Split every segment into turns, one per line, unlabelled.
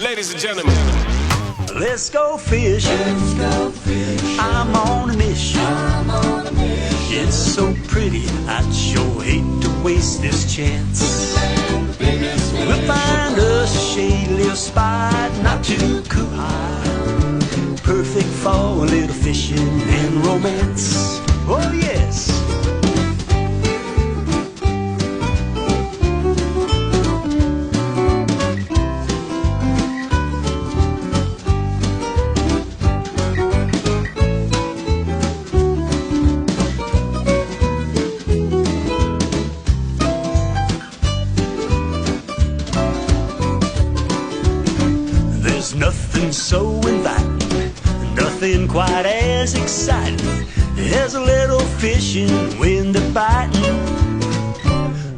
Ladies and gentlemen,
let's go fishing. I'm on a mission. It's so pretty, I'd sure hate to waste this chance. We'll find us a shady little spot, not too high. Perfect for a little fishing and romance. Oh yes. There's nothing so inviting, nothing quite as exciting as a little fishing when they're biting.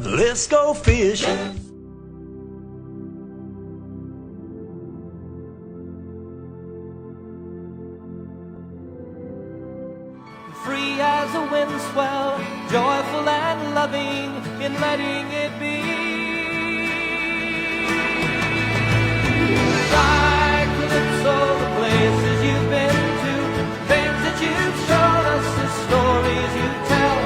Let's go fishing.
Free as a wind swell, joyful and loving in letting it be. Calypso, the places you've been to, things that you've shown us, the stories you tell.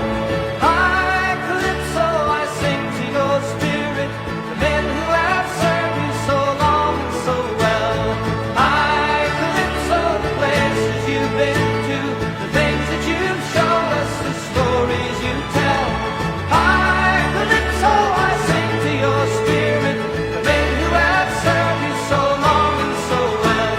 Hi, Calypso, I sing to your spirit, the men who have served you so long and so well. Hi, Calypso, the places you've been to, the things that you've shown us, the stories you tell. Hi, Calypso, I sing to your spirit, the men who have served you so long and so well.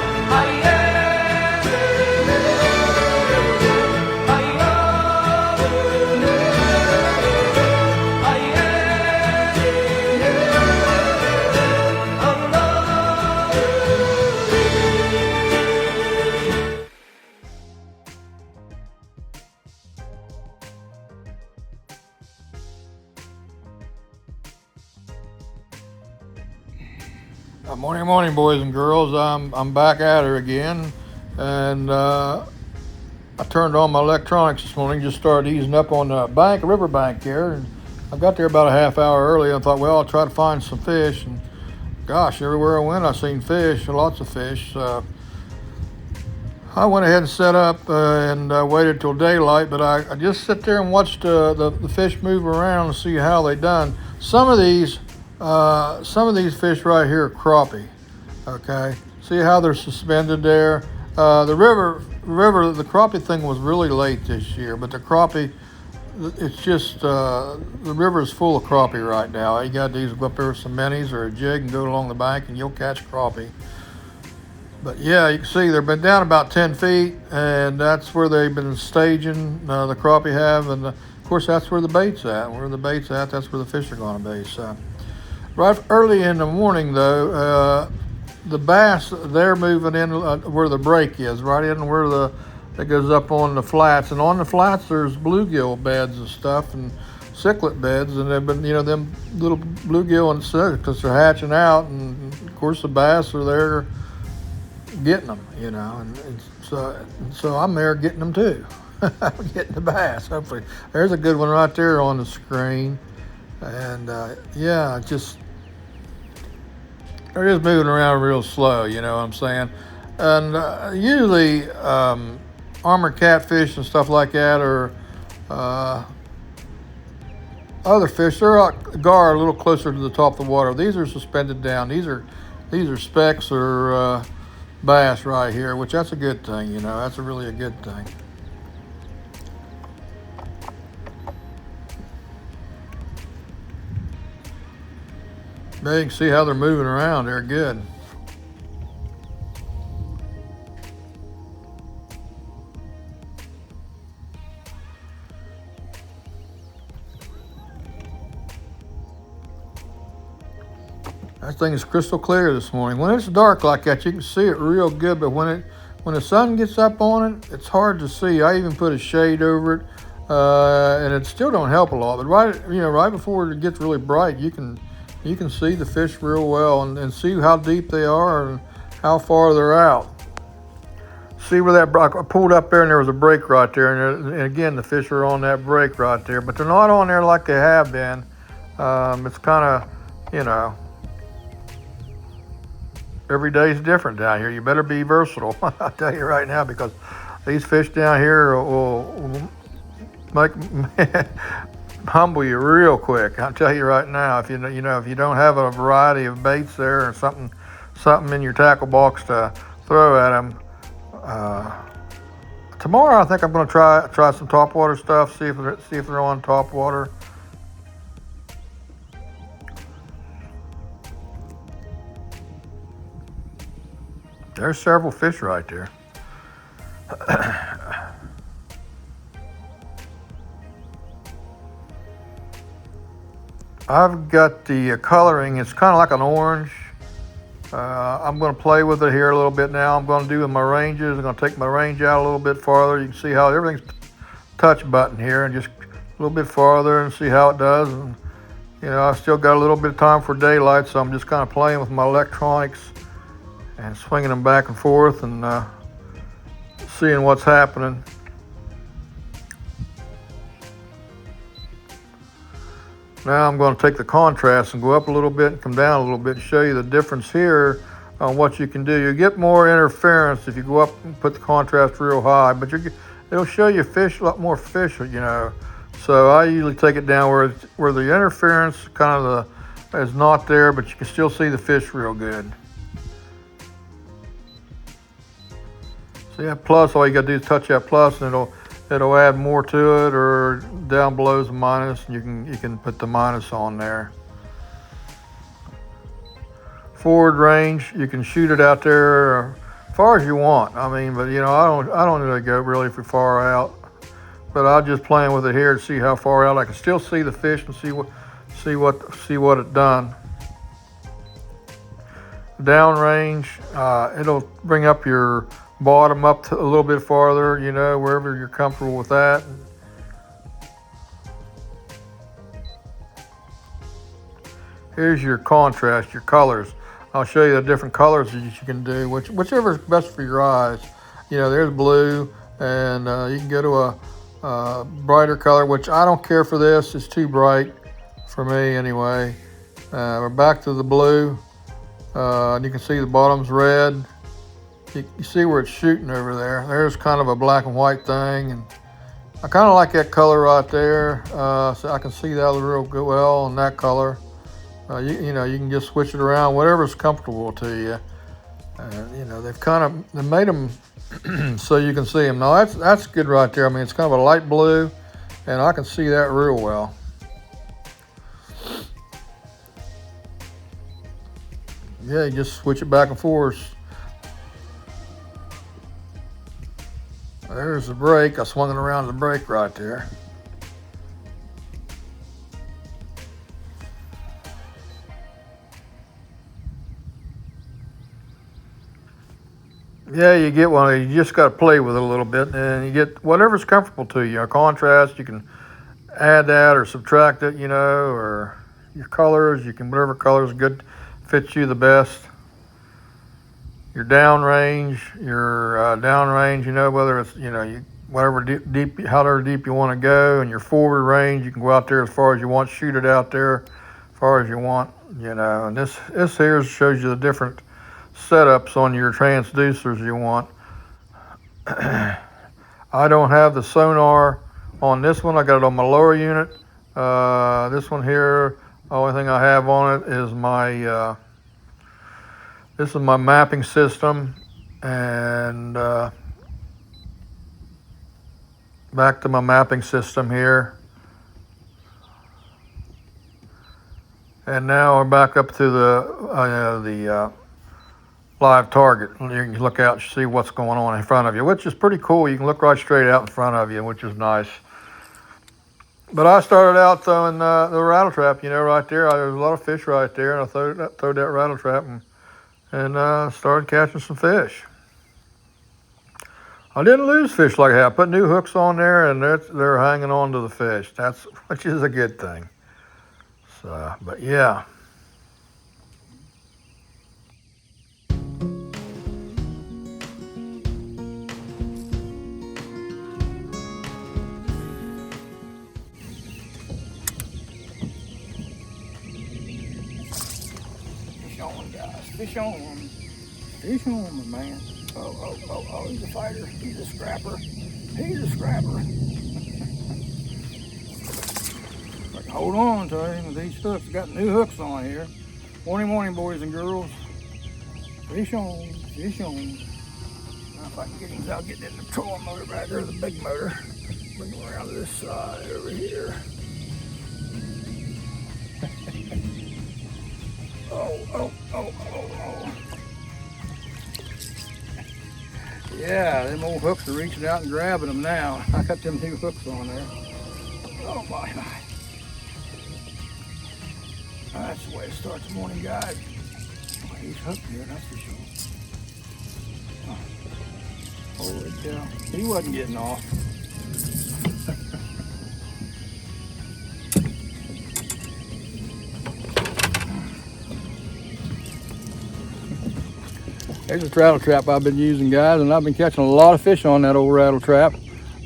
Morning, boys and girls. I'm back at her again, and I turned on my electronics this morning. Just started easing up on the river bank here, and I got there about a half hour early. I thought, well, I'll try to find some fish, and gosh, everywhere I went, I seen fish, lots of fish. I went ahead and set up and waited till daylight, but I just sit there and watched the fish move around and see how they done. Some of these fish right here are crappie. Okay, see how they're suspended there. The river, the crappie thing was really late this year, but the crappie, it's just the river is full of crappie right now. All you got to do is go up there with some minis or a jig and go along the bank, and you'll catch crappie. But yeah, you can see they've been down about 10 feet, and that's where they've been staging. The crappie have, and of course that's where the bait's at. Where the bait's at, that's where the fish are going to be. So. Right early in the morning, though, the bass, they're moving in where the break is, right in where that goes up on the flats. And on the flats, there's bluegill beds and stuff and cichlid beds. And they've been, them little bluegill and cichlids are hatching out. And, of course, the bass are there getting them, And so I'm there getting them, too. I'm getting the bass, hopefully. There's a good one right there on the screen. And, yeah, they're just moving around real slow, you know what I'm saying? And usually armored catfish and stuff like that, or other fish, they're like gar a little closer to the top of the water. These are suspended down. These are specks or bass right here, which that's a good thing, That's really a good thing. Now you can see how they're moving around. They're good. That thing is crystal clear this morning. When it's dark like that, you can see it real good, but when the sun gets up on it, it's hard to see. I even put a shade over it, and it still don't help a lot. But right before it gets really bright, you can see the fish real well and see how deep they are and how far they're out. See where I pulled up there and there was a break right there. And again, the fish are on that break right there. But they're not on there like they have been. It's kind of, every day's different down here. You better be versatile. I'll tell you right now, because these fish down here will make humble you real quick. I'll tell you right now, if if you don't have a variety of baits there or something in your tackle box to throw at them. Tomorrow I think I'm going to try some topwater stuff. See if they're on topwater. There's several fish right there. I've got the coloring. It's kind of like an orange. I'm going to play with it here a little bit now. I'm going to do my ranges. I'm going to take my range out a little bit farther. You can see how everything's touch button here, and just a little bit farther and see how it does. And I've still got a little bit of time for daylight, so I'm just kind of playing with my electronics and swinging them back and forth and seeing what's happening. Now I'm going to take the contrast and go up a little bit and come down a little bit and show you the difference here on what you can do. You get more interference if you go up and put the contrast real high, but it'll show you a lot more fish, So I usually take it down where the interference is not there, but you can still see the fish real good. So that plus, all you got to do is touch that plus, and it'll add more to it, or down below is a minus, and you can put the minus on there. Forward range, you can shoot it out there as far as you want. But I don't really go really far out. But I'm just playing with it here to see how far out I can still see the fish and see what it done. Down range, it'll bring up your bottom up a little bit farther, wherever you're comfortable with that. Here's your contrast, your colors. I'll show you the different colors that you can do, whichever is best for your eyes. There's blue, and you can go to a brighter color, which I don't care for this. It's too bright for me anyway. We're back to the blue, and you can see the bottom's red. You see where it's shooting over there. There's kind of a black and white thing, and I kind of like that color right there. So I can see that real good well in that color. You can just switch it around, whatever's comfortable to you. They've made them so you can see them. Now that's good right there. It's kind of a light blue, and I can see that real well. Yeah, you just switch it back and forth. There's the break. I swung it around the break right there. Yeah, you get one. You just got to play with it a little bit, and you get whatever's comfortable to you. A contrast, you can add that or subtract it, or your colors. You can whatever colors good fits you the best. Your downrange, whether it's whatever deep, however deep you want to go, and your forward range, you can go out there as far as you want, shoot it out there as far as you want, And this here shows you the different setups on your transducers you want. I don't have the sonar on this one. I got it on my lower unit. This one here, the only thing I have on it is my this is my mapping system, and back to my mapping system here. And now we're back up to the live target. You can look out and see what's going on in front of you, which is pretty cool. You can look right straight out in front of you, which is nice. But I started out throwing the rattle trap, right there. There's a lot of fish right there, and I threw that rattle trap and started catching some fish. I didn't lose fish like that. I put new hooks on there, and they're hanging on to the fish. Which is a good thing. So, but yeah.
Fish on, guys. Fish on.
Fish on, my man. Oh, he's a fighter. He's a scrapper. He's a scrapper. But hold on to him with these hooks. Got new hooks on here. Morning, boys and girls. Fish on, fish on. Now if I can get him, I'll get in the trolling motor back there, the big motor. Bring him around to this side over here. Oh. Yeah, them old hooks are reaching out and grabbing them now. I got them new hooks on there. Oh my. That's the way to start the morning, guys. Oh, he's hooked here, that's for sure. Holy cow. He wasn't getting off. There's this rattle trap I've been using, guys, and I've been catching a lot of fish on that old rattle trap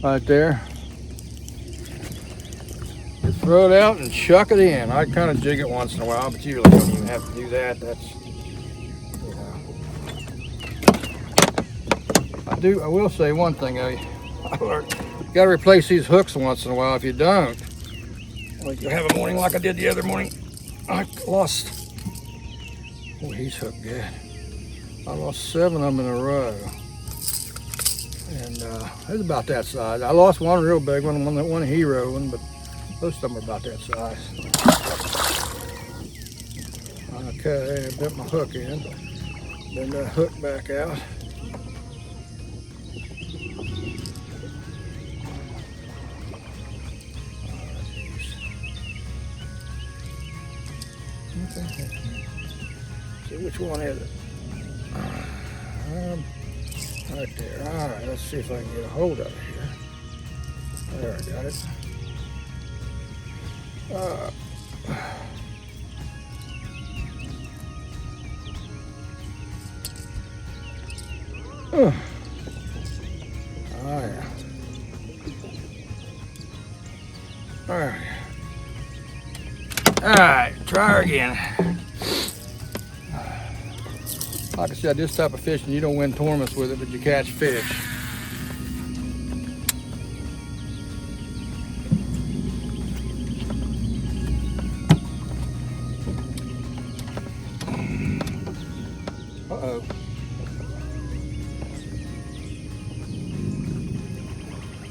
right there. Just throw it out and chuck it in. I kind of jig it once in a while, but you really don't even have to do that. That's, you know. I will say one thing, I learned. You gotta replace these hooks once in a while. If you don't, like you have a morning like I did the other morning, I lost, oh, he's hooked good. I lost 7 of them in a row, and it's about that size. I lost one real big one, one hero one, but most of them are about that size. Okay, I bent my hook in, bend that hook back out. Okay. See which one is it? Right there. All right, let's see if I can get a hold of it here. There, I got it. Oh yeah. All right, try her again. Like I said, this type of fishing, you don't win tournaments with it, but you catch fish. Uh-oh.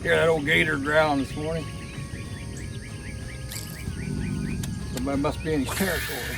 Hear that old gator growling this morning. Somebody must be in his territory.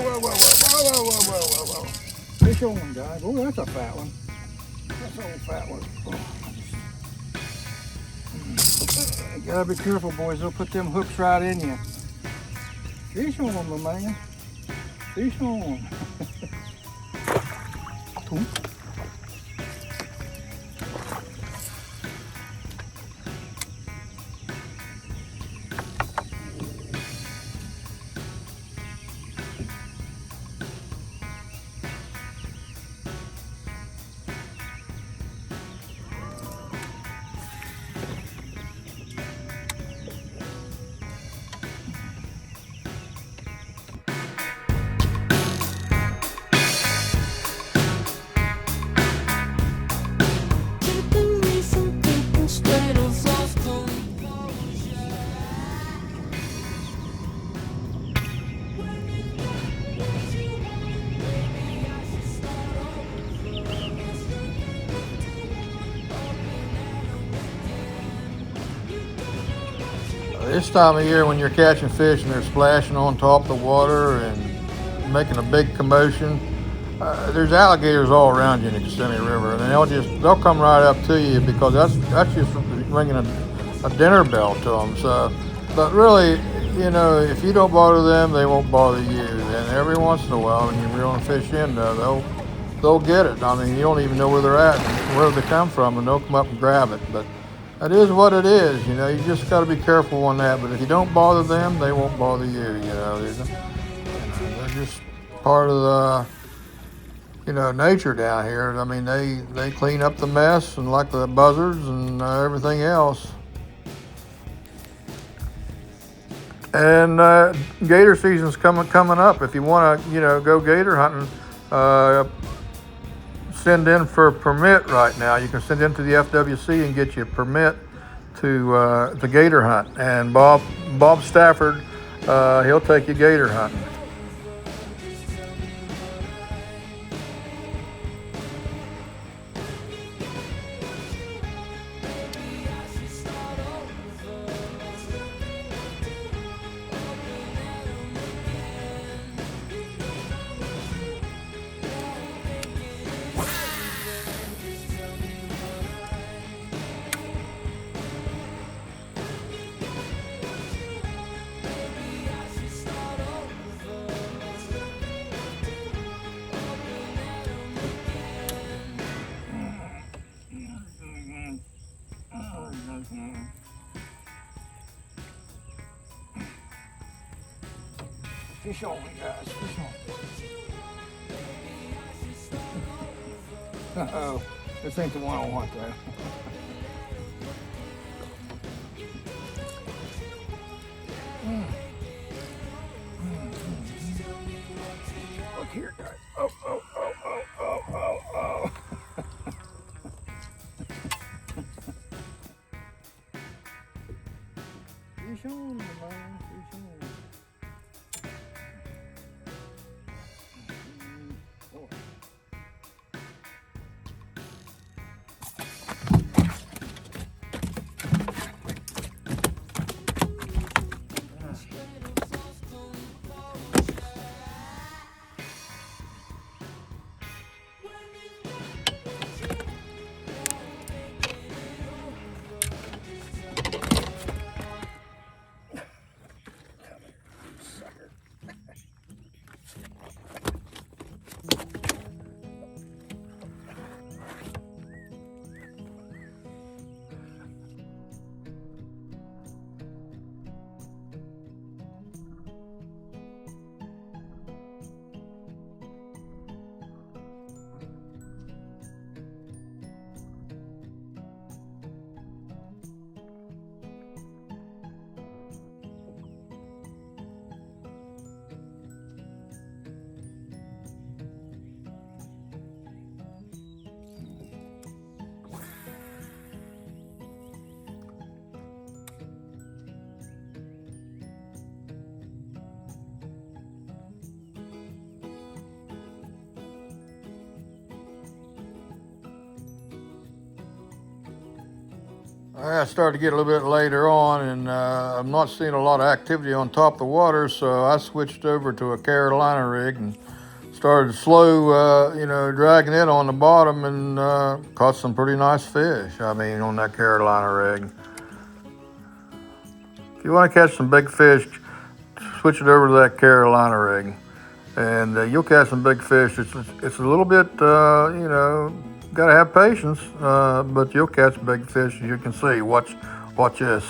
whoa, whoa, whoa, whoa, whoa, whoa, whoa, whoa. Fish on, guys. Oh, that's a fat one. That's an old fat one. Oh, you gotta be careful, boys. They'll put them hooks right in you. Fish on, my man. Fish on. This time of year when you're catching fish and they're splashing on top of the water and making a big commotion, there's alligators all around you in the Kissimmee River, and they'll come right up to you because that's just ringing a dinner bell to them. So, but really, you know, if you don't bother them, they won't bother you. And every once in a while, when you're reeling fish in, they'll get it. I mean, you don't even know where they're at and where they come from, and they'll come up and grab it. But it is what it is, you know. You just got to be careful on that. But if you don't bother them, they won't bother you. You know, they're just part of the, you know, nature down here. I mean, they clean up the mess and like the buzzards and everything else. And gator season's coming up. If you want to, you know, go gator hunting, send in for a permit right now. You can send in to the FWC and get you a permit to the gator hunt. And Bob Stafford, he'll take you gator hunting. Fish on, guys, fish on. Uh-oh, this ain't the one I want though. Look here, guys. Oh, oh, oh, oh, oh, oh, oh. Fish on, man, fish on. I started to get a little bit later on, and I'm not seeing a lot of activity on top of the water, so I switched over to a Carolina rig and started slow, dragging it on the bottom, and caught some pretty nice fish. I mean, on that Carolina rig. If you want to catch some big fish, switch it over to that Carolina rig, and you'll catch some big fish. It's a little bit, got to have patience, but you'll catch big fish, as you can see. Watch this.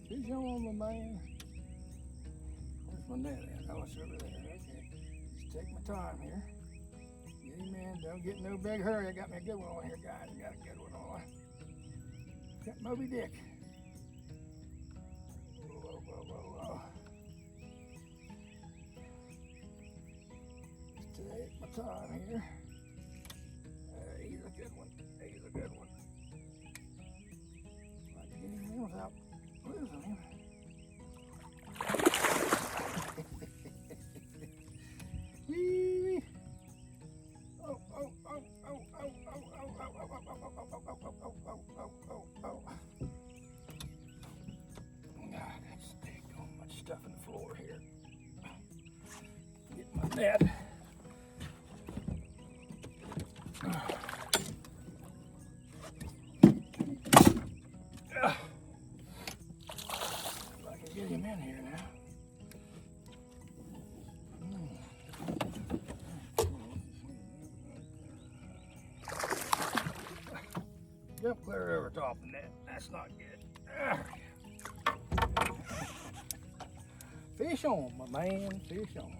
Fish on, my man. Where's my net at? Oh, it's over there. Okay. Just take my time here. Get him in. Don't get in no big hurry. I got me a good one on here, guys. I got a good one on. Got Moby Dick. Whoa, whoa, whoa, whoa. Just take my time here. He's a good one. He's a good one. I can get him in without losing him. Wee. Oh, oh, oh, oh, oh, oh, oh, oh, oh, oh, oh, oh, oh, oh, oh, oh, oh. God, that's so much stuff in the floor here. Get my net. Get him in here now. Jump clear over top of that. That's not good. Fish on, my man. Fish on.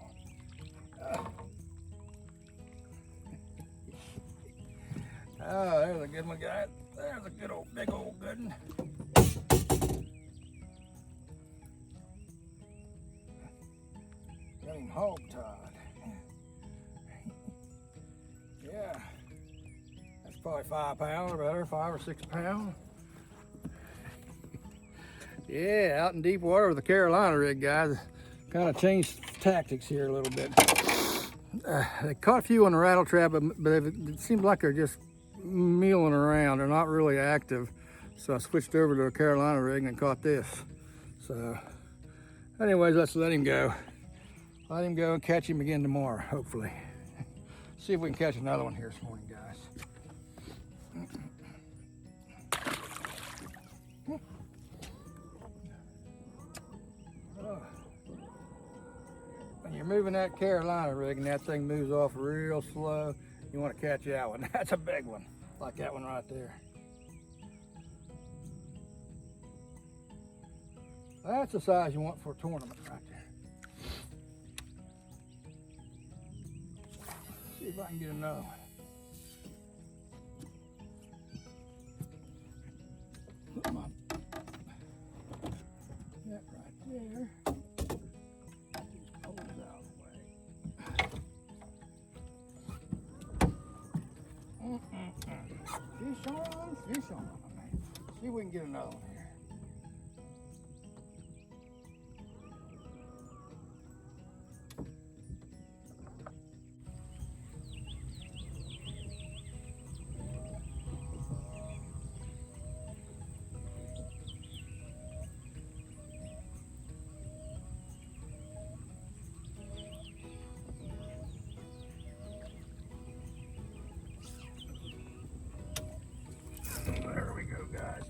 Oh, there's a good one, guys. There's a good old, big old good one. Got him hog tied. Yeah. That's probably 5 pounds or better, 5 or 6 pounds. Yeah, out in deep water with the Carolina rig, guys. Kind of changed tactics here a little bit. They caught a few on the rattle trap, but it seems like they're just mealing around. They're not really active. So I switched over to a Carolina rig and caught this. So anyways, let's let him go. Let him go and catch him again tomorrow, hopefully. See if we can catch another one here this morning, guys. When you're moving that Carolina rig and that thing moves off real slow, you want to catch that one. That's a big one, like that one right there. That's the size you want for a tournament right there. See if I can get another one. Put my net right there. These poles out of the way. Fish on, fish on, man. See if we can get another one here.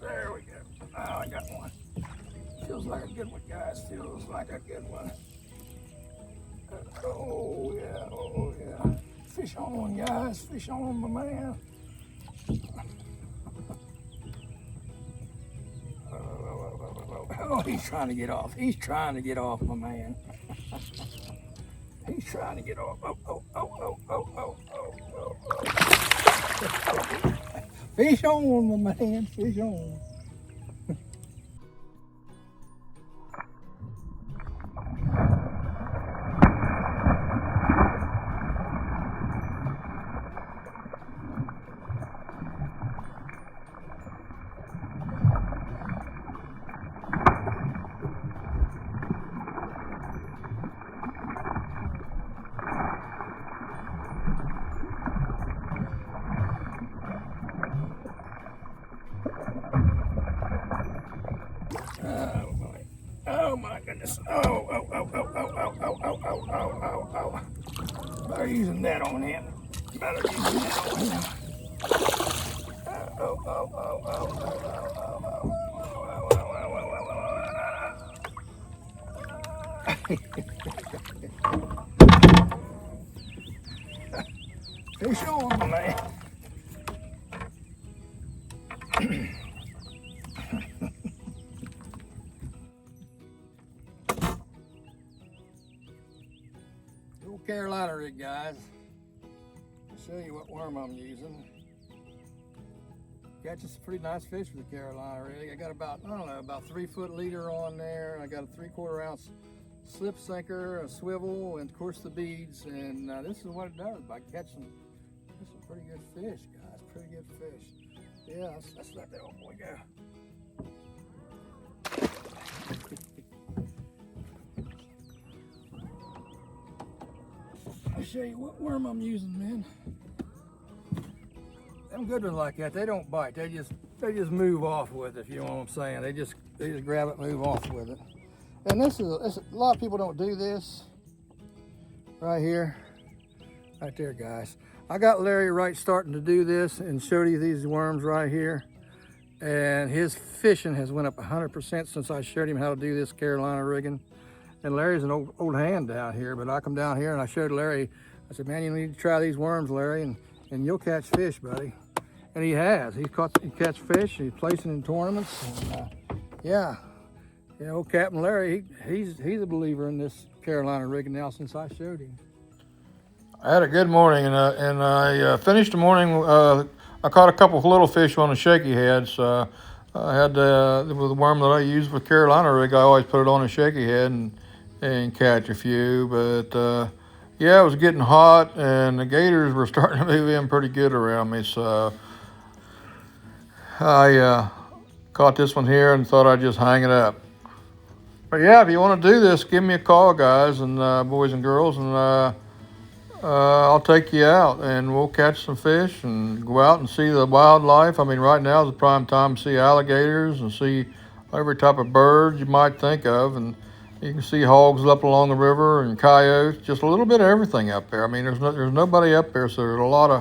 There we go. Oh, I got one. Feels like a good one, guys. Feels like a good one. Oh, yeah. Oh, yeah. Fish on, guys. Fish on, my man. Oh, he's trying to get off. He's trying to get off, my man. He's trying to get off. Fish on, my man, fish on. Oh my goodness. Oh. Better use a net on him. Better use a net on him. Fish on, man. Old Carolina rig, guys. I'll show you what worm I'm using. Catching some pretty nice fish with the Carolina rig. I got about, I don't know, about 3 foot leader on there. I got a 3/4 ounce slip sinker, a swivel, and of course the beads. And this is what it does by catching some pretty good fish, guys. Pretty good fish. Yeah, let's let that old boy go. I'll show you what worm I'm using, man. Them good ones like that, they don't bite. They just move off with it, if you know what I'm saying. They just grab it, move off with it. And this is a lot of people don't do this right here, right there, guys. I got Larry right starting to do this and showed you these worms right here. And his fishing has went up 100% since I showed him how to do this Carolina rigging. And Larry's an old hand down here, but I come down here and I showed Larry, I said, man, you need to try these worms, Larry, and you'll catch fish, buddy. And he has. He catch fish, he's placing in tournaments. And, yeah, old Captain Larry, he's a believer in this Carolina rigging now since I showed him. I had a good morning, and I finished the morning. I caught a couple of little fish on the shaky heads. I had the worm that I used with Carolina rig. I always put it on a shaky head and catch a few. But yeah, it was getting hot, and the gators were starting to move in pretty good around me. So I caught this one here and thought I'd just hang it up. But yeah, if you want to do this, give me a call, guys and boys and girls, and I'll take you out and we'll catch some fish and go out and see the wildlife. I mean, right now is the prime time to see alligators and see every type of bird you might think of. And you can see hogs up along the river and coyotes, just a little bit of everything up there. I mean, there's nobody up there, so there's a lot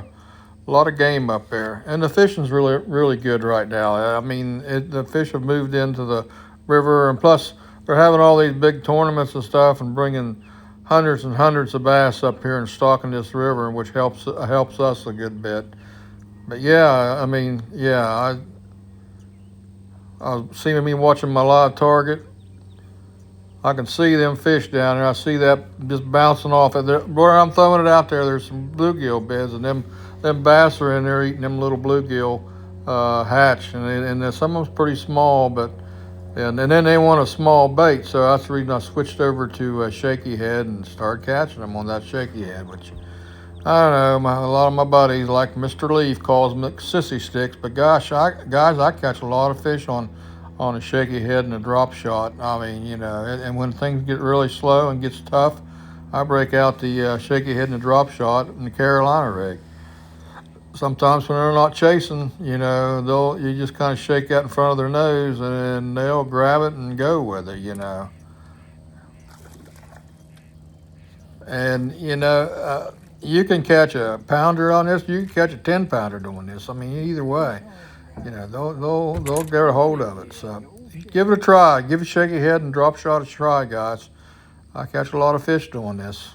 of game up there. And the fishing's really good right now. I mean, the fish have moved into the river, and plus they're having all these big tournaments and stuff and bringing hundreds and hundreds of bass up here and stocking this river, which helps us a good bit. But yeah, I mean, yeah, I see me watching my live target. I can see them fish down there. I see that just bouncing off it. Where I'm throwing it out there, there's some bluegill beds, and them bass are in there eating them little bluegill hatch, and some of them's pretty small, but. And then they want a small bait, so that's the reason I switched over to a shaky head and started catching them on that shaky head, which, I don't know, a lot of my buddies, like Mr. Leaf, calls them sissy sticks, but gosh, guys, I catch a lot of fish on a shaky head and a drop shot. I mean, and when things get really slow and gets tough, I break out the shaky head and the drop shot and the Carolina rig. Sometimes when they're not chasing, you just kind of shake that in front of their nose and they'll grab it and go with it, And, you can catch a pounder on this. You can catch a 10-pounder doing this. I mean, either way, they'll get a hold of it. So give it a try. Give a shaky head and drop shot a try, guys. I catch a lot of fish doing this.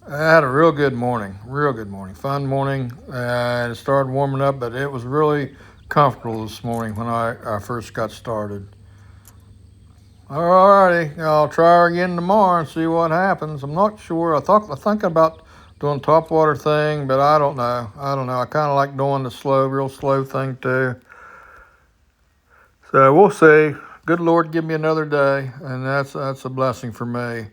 I had a real good morning, fun morning. It started warming up, but it was really comfortable this morning when I first got started. Alrighty, I'll try her again tomorrow and see what happens. I'm not sure. I think about doing topwater thing, but I don't know. I kind of like doing the real slow thing too. So we'll see. Good Lord, give me another day, and that's a blessing for me.